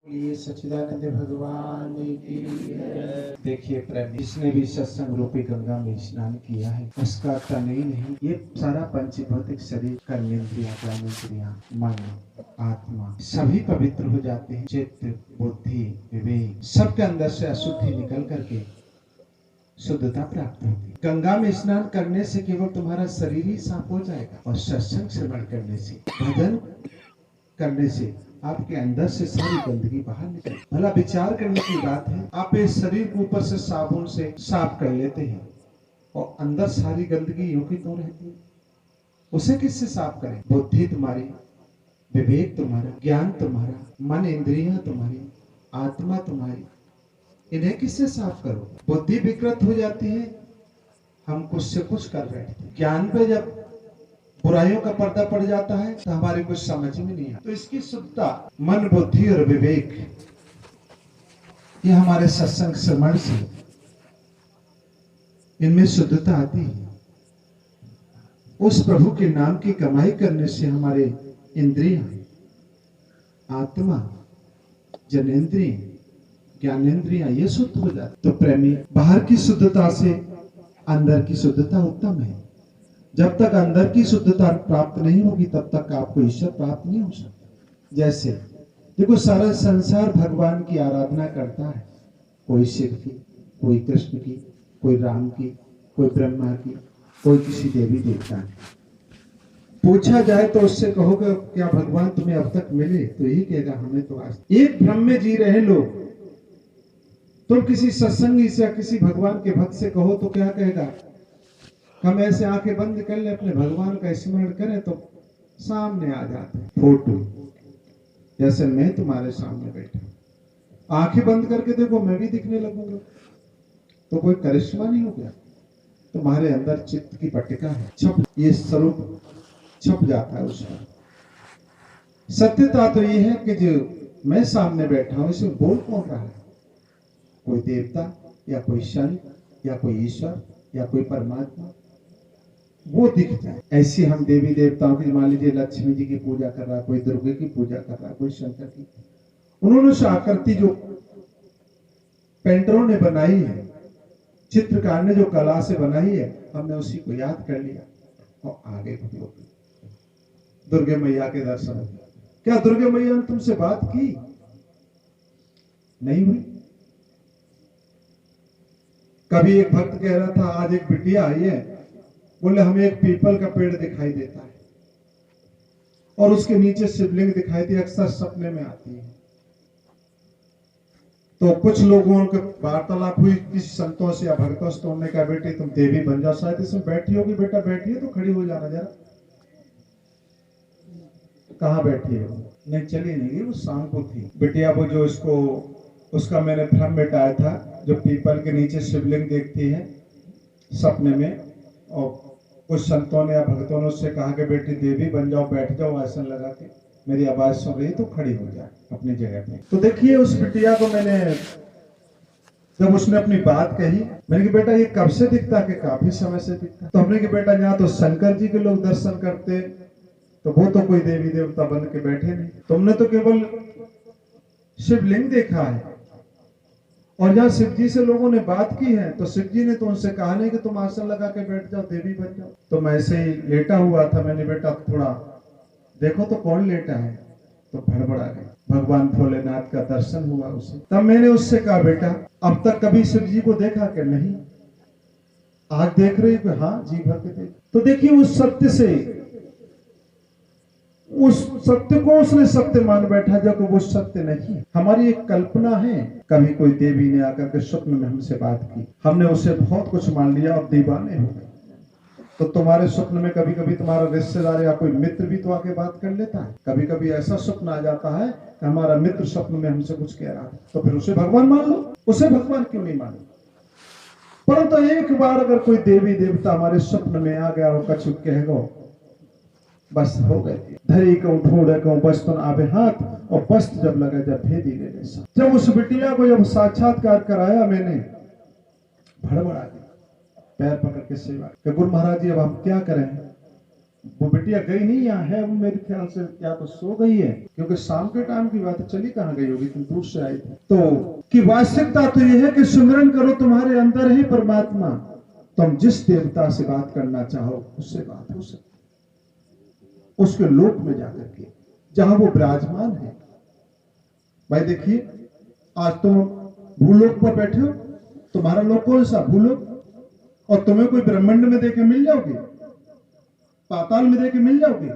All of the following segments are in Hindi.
ये सच्चिदानंद भगवान की देखिए प्रेम, इसने भी सत्संग रूपी गंगा में स्नान किया है। उसका तन ही नहीं, ये सारा पंचभौतिक शरीर, कर्मेंद्रियां, ज्ञानेंद्रियां, मन, आत्मा सभी पवित्र हो जाते हैं। चित्त, बुद्धि, विवेक सबके अंदर से अशुद्धि निकल करके शुद्धता प्राप्त होती है। गंगा में स्नान करने से केवल तुम्हारा शरीर ही साफ हो जाएगा, और सत्संग श्रवण करने से, भजन करने से आपके अंदर से सारी गंदगी बाहर निकल। भला विचार करने की बात है, आप इस शरीर को ऊपर से साबुन से साफ कर लेते हैं और अंदर सारी गंदगी यूं की त्यों रहती है। उसे किससे साफ करें? बुद्धि तुम्हारी, विवेक तुम्हारा, ज्ञान तुम्हारा, मन इंद्रियां तुम्हारी, आत्मा तुम्हारी, इन्हें किससे साफ करो? बुद्धि विकृत हो जाती है, हम कुछ से कुछ कर बैठते हैं। ज्ञान पे जब बुराइयों का पर्दा पड़ जाता है तो हमारे कुछ समझ में नहीं आता। तो इसकी शुद्धता मन, बुद्धि और विवेक, ये हमारे सत्संग श्रवण से इनमें शुद्धता आती है। उस प्रभु के नाम की कमाई करने से हमारे इंद्रियां, आत्मा, जनेंद्रिय, ज्ञानेंद्रियां ये शुद्ध हो जाती। तो प्रेमी, बाहर की शुद्धता से अंदर की शुद्धता उत्तम है। जब तक अंदर की शुद्धता प्राप्त नहीं होगी तब तक आपको ईश्वर प्राप्त नहीं हो सकता। जैसे देखो, सारा संसार भगवान की आराधना करता है, कोई शिव की, कोई कृष्ण की, कोई राम की, कोई ब्रह्मा की, कोई किसी देवी देवता की। पूछा जाए तो उससे कहोगे क्या भगवान तुम्हें अब तक मिले? तो यही कहेगा हमें तो आज। एक भ्रम में जी रहे लोग। तुम किसी सत्संगी से या किसी भगवान के भक्त से कहो तो क्या कहेगा? हम ऐसे आंखें बंद कर ले, अपने भगवान का स्मरण करें तो सामने आ जाते हैं फोटो, जैसे मैं तुम्हारे सामने बैठा। आंखें बंद करके देखो, मैं भी दिखने लगूंगा। तो कोई करिश्मा नहीं हो गया? तुम्हारे अंदर चित्त की पट्टिका है, छप, ये स्वरूप छप जाता है उसमें। सत्यता तो ये है कि जो मैं सामने बैठा हूं, इसमें बोल कौन रहा है? कोई देवता या कोई संत या कोई ईश्वर या कोई परमात्मा, वो दिख जाए। ऐसे हम देवी देवताओं की, मान लीजिए लक्ष्मी जी की पूजा कर रहा, कोई दुर्गे की पूजा कर रहा, कोई शंकर की, उन्होंने उस आकृति जो पेंटरों ने बनाई है, चित्रकार ने जो कला से बनाई है, हमने उसी को याद कर लिया और आगे बढ़ो। दुर्गे मैया के दर्शन। क्या दुर्गे मैया ने तुमसे बात की? नहीं हुई। कभी एक भक्त कह रहा था, आज एक बिटिया आई है, बोले हमें एक पीपल का पेड़ दिखाई देता है और उसके नीचे शिवलिंग दिखाई दी, अक्सर सपने में आती है। तो कुछ लोगों के वार्तालाप हुई किसी संतों से या भक्तों से, तो उन्होंने कहा बेटी तुम देवी बन जाओ, शायद इसमें बैठी होगी। बेटा बैठी है तो खड़ी हो जाना जरा। कहाँ बैठी है? नहीं, चली नहीं, वो शाम को थी बिटिया। वो जो इसको, उसका मैंने भ्रम मिटाया था, जो पीपल के नीचे शिवलिंग देखती है सपने में, और कुछ संतों ने या भक्तों ने उससे कहा कि बेटी देवी बन जाओ, बैठ जाओ आसन लगा के, मेरी आवाज सुन रही तो खड़ी हो जाए अपनी जगह पे। तो देखिए उस बिटिया को मैंने, जब उसने अपनी बात कही, मैंने कहा बेटा ये कब से दिखता? कि काफी समय से दिखता। तो हमने कहा बेटा यहाँ तो शंकर जी के लोग दर्शन करते, तो वो तो कोई देवी देवता बन के बैठे नहीं, तुमने तो केवल शिवलिंग देखा है। और जहाँ शिव जी से लोगों ने बात की है तो शिव जी ने तो उनसे कहा नहीं कि तुम आसन लगा के बैठ जाओ, देवी बन जाओ। तो मैं ऐसे ही लेटा हुआ था, मैंने बेटा थोड़ा देखो तो कौन लेटा है, तो भड़बड़ा गई। भगवान भोलेनाथ का दर्शन हुआ उसे। तब मैंने उससे कहा बेटा अब तक कभी शिव जी को देखा कि नहीं? आज देख रही हो? हाँ, जी भर के देख। तो देखिए उस सत्य से, उस सत्य को उसने सत्य मान बैठा, जब वो सत्य नहीं। हमारी एक कल्पना है। कभी कोई देवी ने आकर के स्वप्न में हमसे बात की, हमने उसे बहुत कुछ मान लिया और दीवाने हो गए। तो तुम्हारे स्वप्न में कभी कभी तुम्हारा रिश्तेदार या कोई मित्र भी तो आके बात कर लेता है। कभी कभी ऐसा स्वप्न आ जाता है कि हमारा मित्र स्वप्न में हमसे कुछ कह रहा है, तो फिर उसे भगवान मान लो। उसे भगवान क्यों नहीं मानो? परंतु एक बार अगर कोई देवी देवता हमारे स्वप्न में आ गया और कछु कह गो, बस हो गए। धरी को ढूंढे को बस्तन आवे हाथ, और बस्त जब लगा जब भेदी ले ले। जब उस बिटिया को जब साक्षात्कार कराया मैंने, भड़बड़ा गई, पैर पकड़ के सेवा कि गुरु महाराज जी अब हम क्या करें? वो बिटिया गई नहीं, यहाँ है वो, मेरे ख्याल से क्या तो सो गई है, क्योंकि शाम के टाइम की बात है, चली कहाँ गई होगी, तुम दूर से आई थी। तो कि वास्तविकता तो यह है कि सिमरन करो, तुम्हारे अंदर ही परमात्मा, तुम जिस देवता से बात करना चाहो उससे बात हो सकती, उसके लोक में जाकर के जहां वो विराजमान है। भाई देखिए, आज तुम भूलोक पर बैठे हो, तुम्हारा लोक कौन सा? भूलोक। और तुम्हें कोई ब्रह्मांड में देके मिल जाओगे, पाताल में देके मिल जाओगे।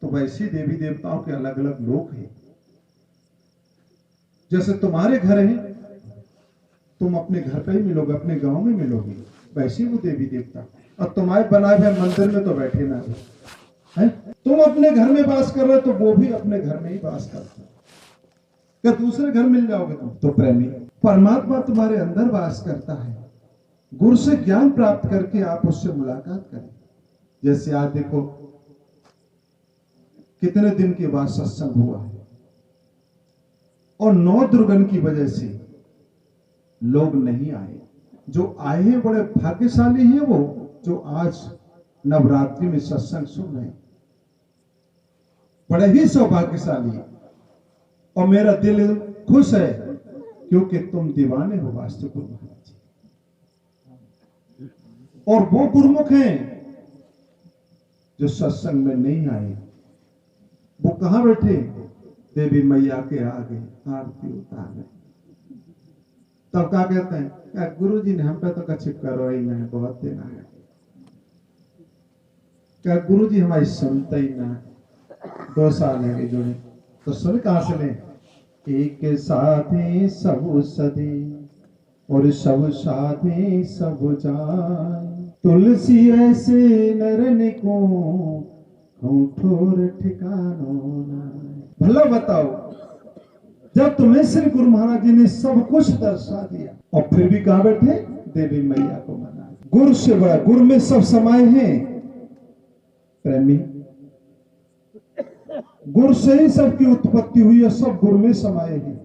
तो वैसे देवी देवताओं के अलग अलग लोक हैं। जैसे तुम्हारे घर है, तुम अपने घर पे ही मिलोगे, अपने गांव में मिलोगे, वैसे वो देवी देवता। और तुम्हारे बनाए हुए मंदिर में तो बैठे ना है, तुम अपने घर में वास कर रहे हो तो वो भी अपने घर में ही वास करते हैं। क्या दूसरे घर मिल जाओगे तुम? तो प्रेमी, परमात्मा तुम्हारे अंदर वास करता है। गुरु से ज्ञान प्राप्त करके आप उससे मुलाकात करें। जैसे आज देखो कितने दिन के बाद सत्संग हुआ है, और 9 दुर्गन की वजह से लोग नहीं आए। जो आए हैं बड़े भाग्यशाली हैं वो, जो आज नवरात्रि में सत्संग सुन रहे हैं, बड़े ही सौभाग्यशाली है। और मेरा दिल खुश है क्योंकि तुम दीवाने हो वास्तु गुरु महाराज जी। और वो गुरुमुख हैं जो सत्संग में नहीं आए, वो कहां बैठे? देवी मैया के आगे आरती उतार। तब क्या कहते हैं? क्या गुरु जी ने हम पे तो कछ करो ही नहीं, बहुत देना है। क्या गुरु जी हमारी सुनते ही ना, 2 साल है जुड़े, तो सुन कहां से ले? एक साथी सब सदी और सब साथी सब जाए, तुलसी ऐसे नरन को ठोर ठिकानो ना। भला बताओ, जब तुम्हें श्री गुरु महाराज जी ने सब कुछ दर्शा दिया और फिर भी कहां बैठे? देवी मैया को मना। गुरु से बड़ा, गुरु में सब समाये हैं प्रेमी, गुरु से ही सबकी उत्पत्ति हुई है, सब गुरु में समाये हैं।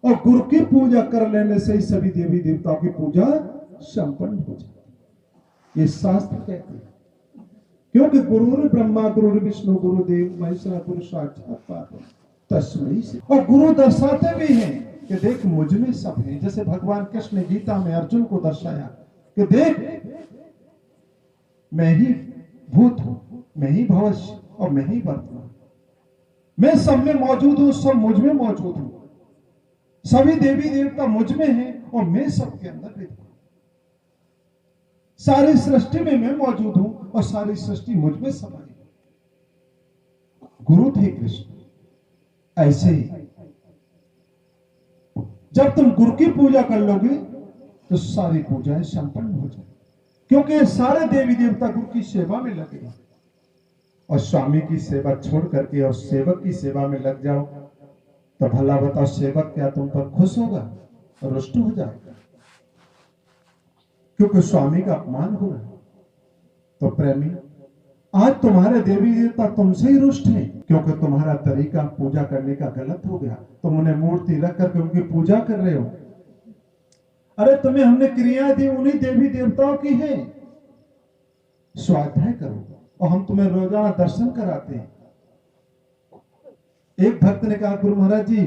और गुरु की पूजा कर लेने से ही सभी देवी देवताओं की पूजा संपन्न हो जाती, ये शास्त्र कहते हैं। क्योंकि गुरु ब्रह्मा गुरु विष्णु गुरुदेव महेश्वरा गुरु साक्षात परब्रह्म तस्मै से। और गुरु दर्शाते भी हैं कि देख मुझ में सब है। जैसे भगवान कृष्ण ने गीता में अर्जुन को दर्शाया कि देख मैं ही भूत हूं, मैं ही भविष्य और मैं ही वर्तमान, मैं सब में मौजूद हूं, सब मुझ में मौजूद हूं। सभी देवी देवता मुझ में हैं और मैं सबके अंदर विद्यमान। सारी सृष्टि में मैं मौजूद हूं और सारी सृष्टि मुझ में समाई। गुरु थे कृष्ण। ऐसे ही जब तुम गुरु की पूजा कर लोगे तो सारी पूजाएं संपन्न हो जाए, क्योंकि सारे देवी देवता गुरु की सेवा में लगे। और स्वामी की सेवा छोड़ करके और सेवक की सेवा में लग जाओ तो भला बताओ, सेवक क्या तुम पर खुश होगा और रुष्ट हो जाएगा? क्योंकि स्वामी का अपमान हो रहा है। तो प्रेमी, आज तुम्हारे देवी देवता तुमसे ही रुष्ट हैं, क्योंकि तुम्हारा तरीका पूजा करने का गलत हो गया। तुम उन्हें मूर्ति रख करके उनकी पूजा कर रहे हो। अरे तुम्हें हमने क्रिया दी उन्हीं देवी देवताओं की है। स्वाध्याय करो और हम तुम्हें रोजाना दर्शन कराते हैं। एक भक्त ने कहा, गुरु महाराज जी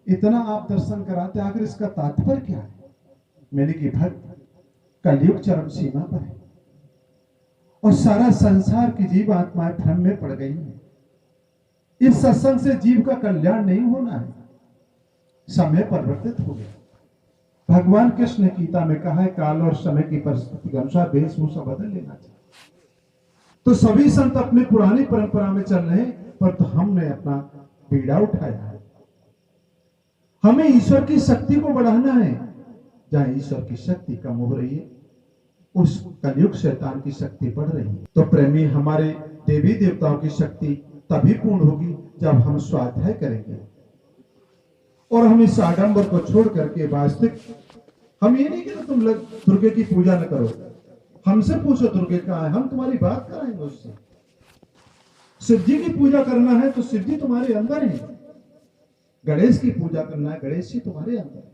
इतना आप दर्शन कराते, आखिर इसका तात्पर्य क्या है? मैंने की भक्त, कलयुग चरम सीमा पर है और सारा संसार की जीव आत्माएं भ्रम में पड़ गई है। इस सत्संग से जीव का कल्याण नहीं होना है। समय परिवर्तित हो गया। भगवान कृष्ण ने गीता में कहा है, काल और समय की परिस्थिति के अनुसार वेशभूषा बदल लेना चाहिए। तो सभी संत अपनी पुरानी परंपरा में चल रहे हैं, पर तो हमने अपना बीड़ा उठाया है। हमें ईश्वर की शक्ति को बढ़ाना है। जहां ईश्वर की शक्ति कम हो रही है, उस कलयुग शैतान की शक्ति बढ़ रही है। तो प्रेमी, हमारे देवी देवताओं की शक्ति तभी पूर्ण होगी जब हम स्वाध्याय करेंगे और हम इस आडंबर को छोड़ करके वास्तविक, हम ये नहीं कि तुम दुर्गे की पूजा न करो, हमसे पूछो दुर्गे कहाँ है, हम तुम्हारी बात कराएंगे उससे। शिव जी की पूजा करना है तो शिव जी तुम्हारे अंदर है। गणेश की पूजा करना है, गणेश जी तुम्हारे अंदर है।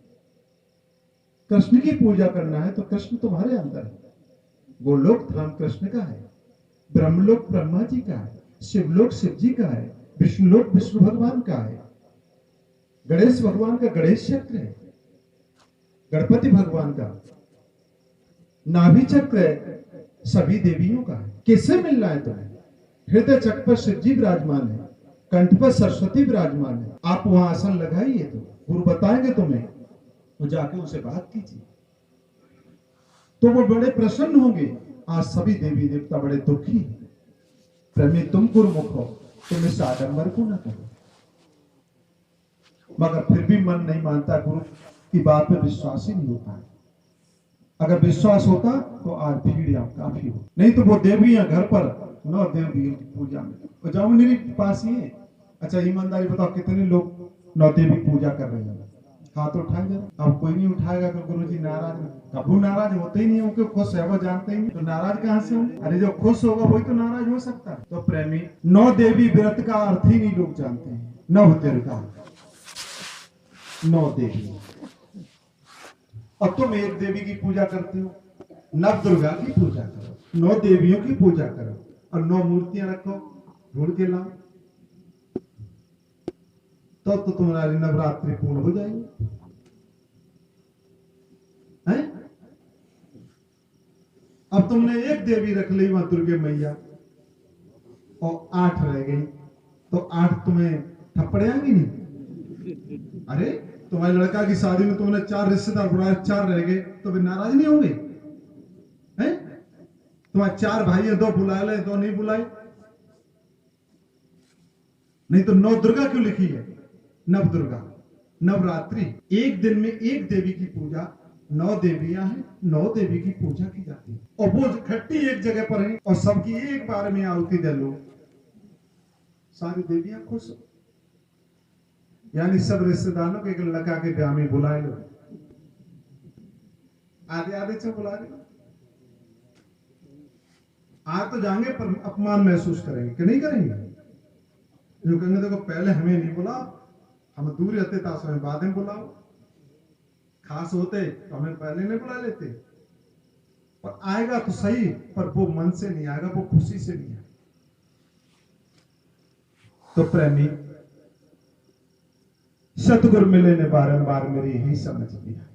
कृष्ण की पूजा करना है तो कृष्ण तुम्हारे अंदर है। गोलोक धाम कृष्ण का है, ब्रह्मलोक ब्रह्मा जी का है, शिवलोक शिव जी का है, विष्णुलोक विष्णु भगवान का है, गणेश भगवान का गणेश चक्र है, गणपति भगवान का नाभि चक्र है, सभी देवियों का है। किससे मिलना है तुम्हें? हृदय चक्र पर शिव जी विराजमान है, कंठ पर सरस्वती विराजमान है। आप वहां आसन लगाइए, तो गुरु बताएंगे तुम्हें, तो जाके उनसे बात कीजिए, तो वो बड़े प्रसन्न होंगे। आज सभी देवी देवता बड़े दुखी हैं। प्रेमी तुम गुरुमुख हो, तुम इस आडंबर को न करो। मगर फिर भी मन नहीं मानता, गुरु की बात पे विश्वास ही नहीं होता है। अगर विश्वास होता तो आज भीड़ यहाँ काफी हो, नहीं तो वो देवियां घर पर 9 देवियों की पूजा में जाओ मेरे पास ही है। अच्छा ईमानदारी बताओ, कितने लोग 9 देवी पूजा कर रहे हैं? हाथ उठाए जरा। अब कोई नहीं उठाएगा तो गुरु जी नाराज, कभी नाराज होते ही नहीं, उनके खुश है वो जानते ही नहीं, तो नाराज कहां से होंगे? अरे जो खुश होगा वही तो नाराज हो सकता है। तो प्रेमी 9 देवी व्रत का अर्थ ही नहीं लोग जानते हैं। 9 दुर्गा, 9 देवी, और तुम एक देवी की पूजा करते हो। नव दुर्गा की पूजा करो, 9 देवियों की पूजा करो, और 9 मूर्तियां रखो, ढूंढ के लाओ, तो तुम्हारी नवरात्रि पूर्ण हो जाएगी। हैं? अब तुमने एक देवी रख ली वहां दुर्गे मैया, और 8 रह गई, तो 8 तुम्हें थप्पड़े आएंगी नहीं? अरे तुम्हारे लड़का की शादी में तुमने 4 रिश्तेदार बुलाए, 4 रह गए, तो वे नाराज नहीं होंगे? हैं? तुम्हारे 4 भाई है, 2 बुला ले, 2 नहीं बुलाए। नहीं तो 9 दुर्गा क्यों लिखी है? नव दुर्गा, नवरात्रि, एक दिन में एक देवी की पूजा। 9 देवियां हैं, 9 देवी की पूजा की जाती है, और वो इकट्ठी एक जगह पर है, और सबकी एक बार में आहुति दे लो, सारी देवियां खुश। यानी सब रिश्तेदारों को एक लड़का के ब्याह में बुला लो, आधे आधे से बुला लो। आज तो जाएंगे पर अपमान महसूस करेंगे कि नहीं करेंगे? जो कहेंगे देखो पहले हमें नहीं बुला, हम दूर रहते तो हमें बाद में बुलाओ, खास होते तो हमें पहले नहीं बुला लेते। पर आएगा तो सही, पर वो मन से नहीं आएगा, वो खुशी से नहीं आएगा। तो प्रेमी सतगुरु मिले ने बारंबार मेरी यही समझ लिया,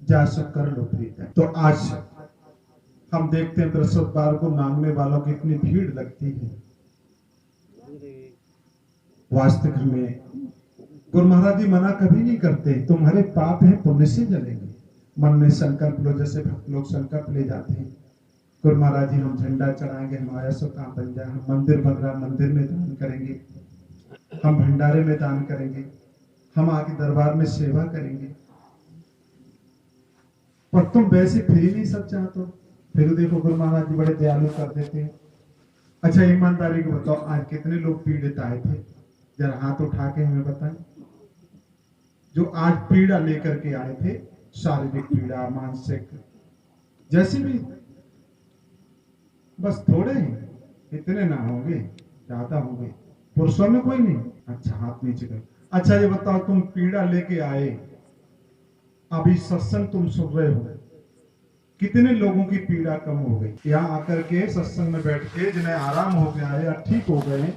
जा सब कर लो प्रीत। तो आज हम देखते हैं बृहस्पतिवार को मांगने वालों की इतनी भीड़ लगती है। वास्तविक में गुरु महाराज जी मना कभी नहीं करते, तुम्हारे पाप हैं पुण्य से जलेंगे। मन में संकल्प लो, जैसे भक्त लोग संकल्प ले जाते हैं, गुरु महाराज जी हम झंडा चढ़ाएंगे, हमारा सब काम बन जाए, हम मंदिर बन रहा मंदिर में दान करेंगे, हम भंडारे में दान करेंगे, हम आके दरबार में सेवा करेंगे। पर तुम वैसे फिर ही नहीं सब चाहते हो। फिर देखो गुरु महाराज जी बड़े दयालु कर देते हैं। अच्छा ईमानदारी को बताओ, आज कितने लोग पीड़ित आए थे? जरा हाथ उठा के हमें बताएं, जो आज पीड़ा लेकर के आए थे, शारीरिक पीड़ा, मानसिक, जैसी भी, बस थोड़े हैं, इतने ना होंगे, ज्यादा होंगे। पुरुषों में कोई नहीं? अच्छा हाथ नीचे कर। अच्छा ये बताओ, तुम पीड़ा लेके आए, अभी सत्संग तुम सुन रहे हो, कितने लोगों की पीड़ा कम हो गई? यहाँ आकर के सत्संग में बैठ के जिन्हें आराम हो गया है या ठीक हो गए,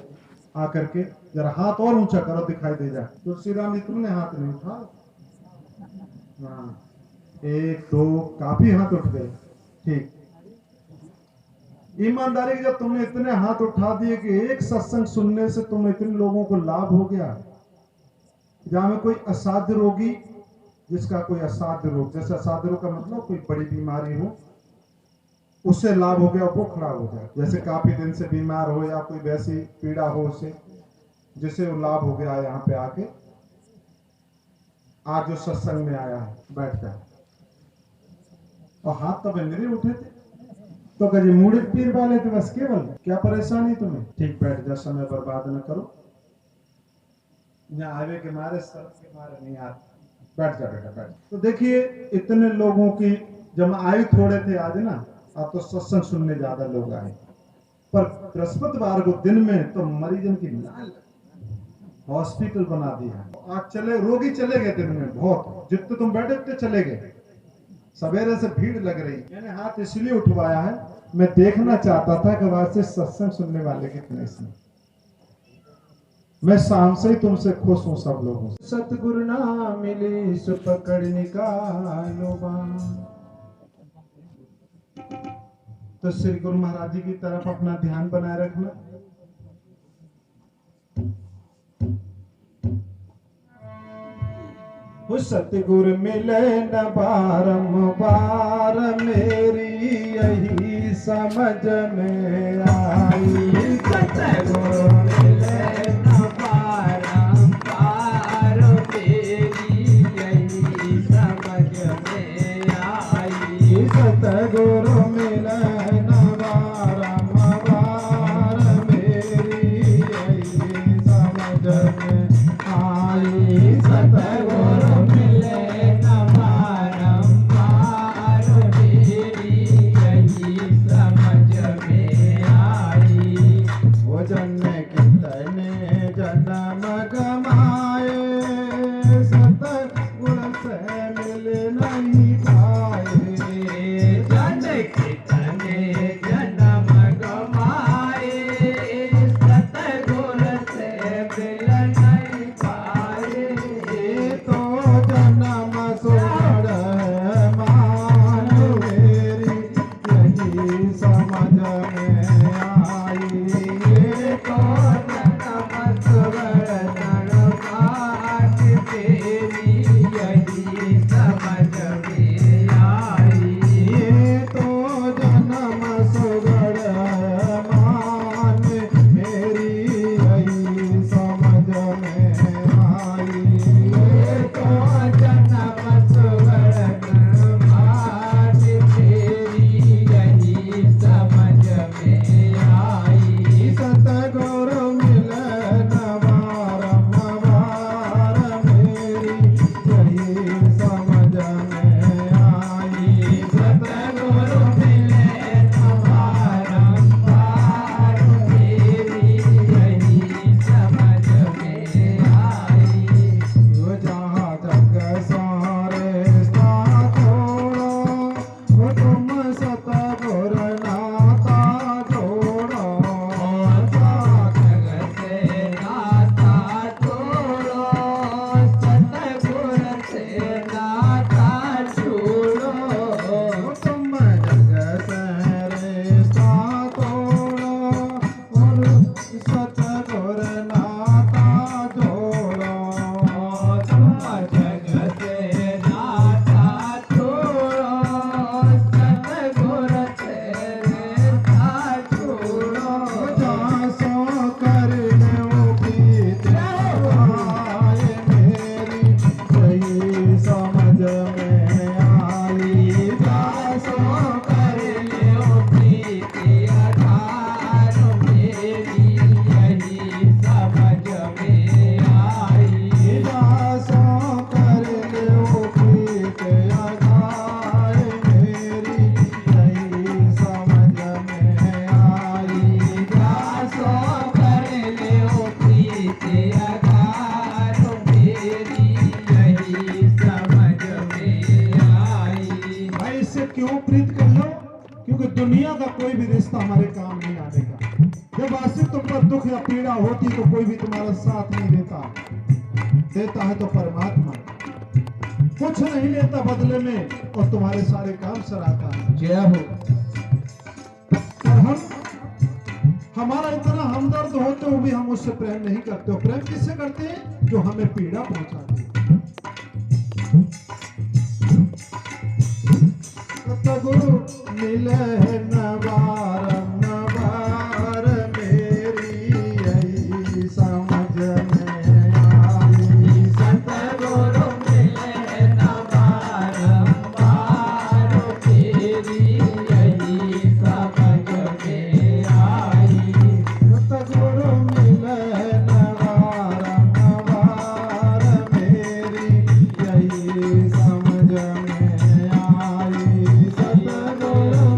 आकर के जरा हाथ और ऊंचा करो, दिखाई दे जाए। तुलसीराम जी तुमने हाथ नहीं उठा? हाँ, 1 2 काफी हाथ उठ गए। ठीक, ईमानदारी की जब तुमने इतने हाथ उठा दिए कि एक सत्संग सुनने से तुम इतने लोगों को लाभ हो गया, जहां में कोई असाध्य रोगी, जिसका कोई असाध्य रोग, जैसे असाध्य रोग का मतलब कोई बड़ी बीमारी हो, उससे लाभ हो गया, वो खड़ा हो जाए। जैसे काफी दिन से बीमार हो या कोई वैसी पीड़ा हो उसे, जिसे वो लाभ हो गया, यहाँ पे आके आज जो सत्संग में आया है बैठ कर, और हाथ तो मेरे उठे थे, तो कभी मूड पीर वाले थे बस, केवल क्या परेशानी तुम्हें? ठीक, बैठ जा, समय बर्बाद न करो, यहाँ आवे के मारे सर के मारे नहीं आते, बैठ जा बेटा बैठ। तो देखिए इतने लोगों की, जब आयु थोड़े थे आज ना, अब तो सत्संग सुनने ज्यादा लोग आए, पर बृहस्पतिवार को दिन में तो मरीजन की लाल हॉस्पिटल बना दिया। आज चले रोगी चले गए दिन में बहुत, जितने तुम बैठे उतने चले गए। सवेरे से भीड़ लग रही। मैंने हाथ इसलिए उठवाया है, मैं देखना चाहता था कि आज से सत्संग सुनने वाले कितने इसमें। मैं शाम से ही तुमसे खुश हूं सब लोगों से। सतगुरु ना मिली सो पकड़ निकालो बाण। तो श्री गुरु महाराज जी की तरफ अपना ध्यान बनाए रखना। सतगुरु मिले न बारंबार, मेरी यही समझ में आई। सतगुरु मिले न बारंबार, मेरी यही समझ में आई। सतगुरु मिले न बारंबार, मेरी यही समझ में आई। सतगुरु दुनिया का कोई भी रिश्ता हमारे काम नहीं आने का। जब आशिक तुम पर दुख या पीड़ा होती तो कोई भी तुम्हारा साथ नहीं देता। देता है तो परमात्मा, कुछ नहीं लेता बदले में और तुम्हारे सारे काम सराहता है। जय हो। और हमारा इतना हमदर्द होते हुए भी हम उससे प्रेम नहीं करते। प्रेम किससे करते हैं? जो हमें पीड़ा पहुंचाते हैं। सतगुरु मिले न बारंबार, मेरी यही समझ में आई। सतगुरु मिले न बारंबार, मेरी यही समझ में आई। सतगुरु मिले न बारंबार, मेरी यही समझ में आई। सतगुरु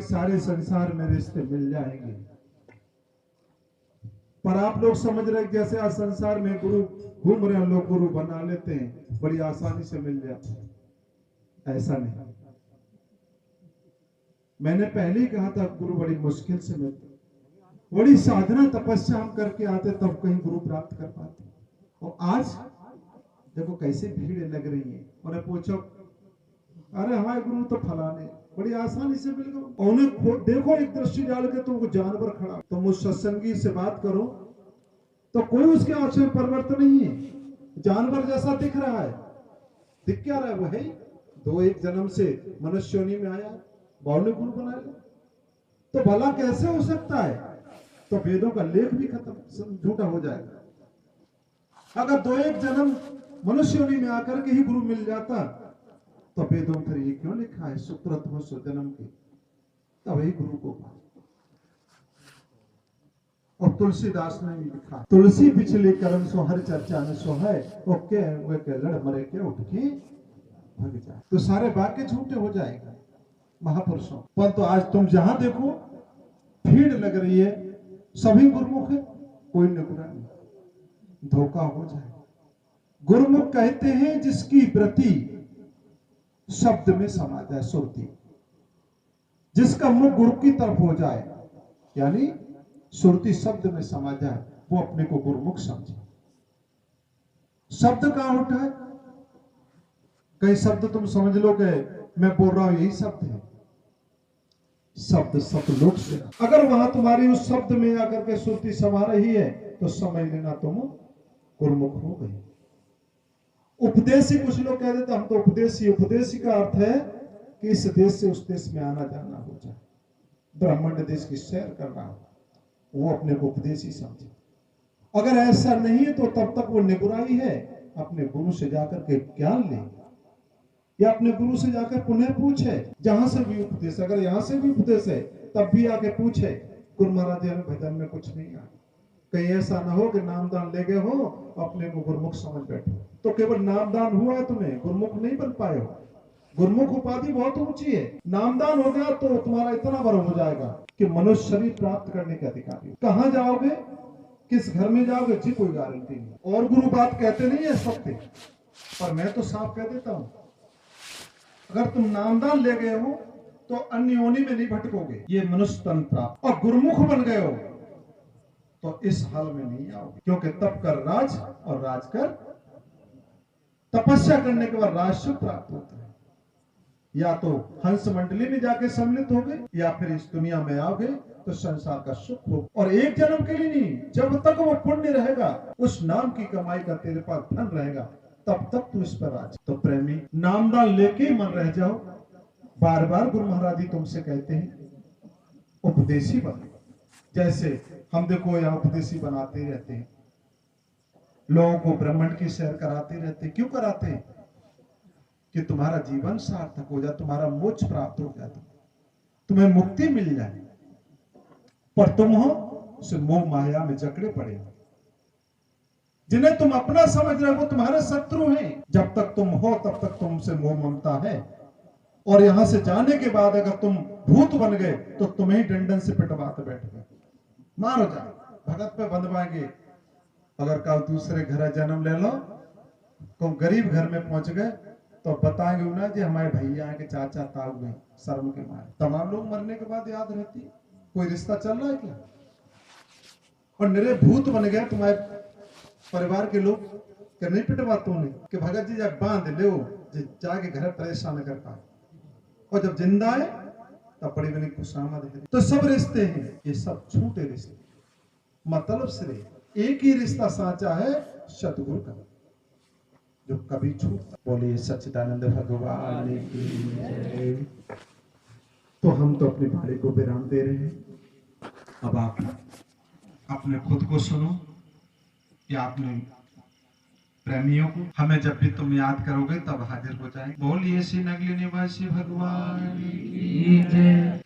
सारे संसार में रिश्ते मिल जाएंगे। पर आप लोग समझ रहे जैसे आज संसार में गुरु घूम रहे हैं, लोग गुरु बना लेते हैं, बड़ी आसानी से मिल जाते हैं। ऐसा नहीं, मैंने पहले ही कहा था गुरु बड़ी मुश्किल से मिलते। बड़ी साधना तपस्या हम करके आते तब कहीं गुरु प्राप्त कर पाते। और आज देखो कैसे भीड़ लग रही है, उन्हें पूछो अरे हमारे गुरु तो फलाने, बड़ी आसानी से मिल गए। उन्हें देखो एक दृष्टि डाल के तुमको जानवर खड़ा, तुम उस सत्संगी से बात करो तो कोई उसके आंखों में परिवर्तन नहीं है, जानवर जैसा दिख रहा है। दिख क्या रहा है? वो है दो एक जन्म से मनुष्य योनि में आया, बावले गुरु बना लिया, तो भला कैसे हो सकता है? तो वेदों का लेख भी खत्म, झूठा हो जाएगा। अगर दो एक जन्म मनुष्य योनि में आकर के ही गुरु मिल जाता तो वेदों फिर ये क्यों लिखा है सुकृत जन्म के, तब ही गुरु को पा। और तुलसीदास ने भी लिखा, तुलसी पिछले कर्म सो हर चर्चा में सो है, ओके वे के लड़ मरे के उठ के भग जाए। तो सारे वाक्य झूठे हो जाएगा महापुरुषों। परंतु आज तुम जहां देखो भीड़ लग रही है, सभी गुरुमुख है, कोई निगुरा नहीं, धोखा हो जाए। गुरुमुख कहते हैं जिसकी वृत्ति शब्द में समा जाए, सुरती, जिसका मुख गुरु की तरफ हो जाए, यानी सुरती शब्द में समा जाए, वो अपने को गुरुमुख समझे। शब्द कहां उठा है? कई शब्द तुम समझ लोगे मैं बोल रहा हूं यही शब्द है, शब्द सतलोक से। अगर वहां तुम्हारी उस शब्द में आकर के सुरती समा रही है तो समझ लेना तुम गुरुमुख हो गए। उपदेशी, कुछ लोग कह देते हम तो उपदेशी। उपदेशी का अर्थ है कि इस देश से उस देश में आना जाना हो जाए, ब्राह्मण देश की सैर करना हो, वो अपने को उपदेशी समझे। अगर ऐसा नहीं है तो तब तक वो निगुराई है, अपने गुरु से जाकर के ज्ञान ले, या अपने गुरु से जाकर पुनः पूछे, जहां से भी उपदेश, अगर यहां से भी उपदेश है तब भी आके पूछे, गुरु महाराज हमें भजन में कुछ नहीं आया। कहीं ऐसा ना हो कि नामदान ले गए हो अपने को गुरुमुख समझ बैठो, तो केवल नामदान हुआ है, तुम्हें गुरुमुख नहीं बन पाए हो। गुरुमुख उपाधि बहुत ऊंची है, नामदान हो गया तो तुम्हारा इतना बड़ा हो जाएगा कि मनुष्य शरीर प्राप्त करने के अधिकारी। कहां जाओगे, किस घर में जाओगे जी, कोई गारंटी नहीं। और गुरु बात कहते नहीं है सत्य, पर मैं तो साफ कह देता हूं, अगर तुम नामदान ले गए हो तो अन्य योनि में नहीं भटकोगे, ये मनुष्य तन प्राप्त। और गुरुमुख बन गए हो तो इस हाल में नहीं आओगे, क्योंकि तप कर राज और राज कर तपस्या करने के बाद राज सुख प्राप्त होता है। या तो हंस मंडली में जाके सम्मिलित होगे, या फिर इस दुनिया में आओगे तो संसार का सुख हो। और एक जन्म के लिए नहीं, जब तक वो पुण्य रहेगा, उस नाम की कमाई का तेरे पास धन रहेगा, तब तक तू इस पर राज। तो प्रेमी, नामदान लेके मन रह जाओ। बार बार गुरु महाराज जी तुमसे कहते हैं उपदेशी बनो। जैसे हम देखो यहाँ उपदेशी बनाते रहते हैं, लोगों को ब्रह्मांड की सैर कराते रहते हैं। क्यों कराते हैं? कि तुम्हारा जीवन सार्थक हो जाए, तुम्हारा मोक्ष प्राप्त हो जाए, तुम्हें मुक्ति मिल जाए। पर तुम हो उस मोह माया में जकड़े पड़े हो। जिन्हें तुम अपना समझ रहे हो वो तुम्हारे शत्रु हैं। जब तक तुम हो तब तक तुमसे मोह ममता है, और यहां से जाने के बाद अगर तुम भूत बन गए तो तुम्हें डंडन से पिटवाते बैठ गए, मारो जाए, भगत पे बंधवाएंगे। अगर कल दूसरे घर जन्म ले लो, तुम गरीब घर में पहुंच गए तो बताएंगे ना जी हमारे भैया के चाचा ताऊ गए शर्म के मारे। तमाम लोग मरने के बाद याद रहती, कोई रिश्ता चल रहा है क्या? और निरे भूत बन गए तुम्हारे परिवार के लोग, कि नहीं पिटवाते उन्हें कि भगत जी जब बांध ले जाके घर परेशान कर पाए, और जब जिंदा है तब बड़ी बड़ी खुशामद है। तो सब रिश्ते हैं, ये सब छूटे रिश्ते, मतलब सिर्फ एक ही रिश्ता साचा है, सतगुरु का, जो कभी छूटता। बोलिए सच्चिदानंद भगवान की जय। तो हम तो अपने भाई को विराम दे रहे हैं, अब आप अपने खुद को सुनो या अपने प्रेमियों को। हमें जब भी तुम याद करोगे तब हाजिर हो जाएंगे। बोलिए श्री नगली निवासी भगवान की जय।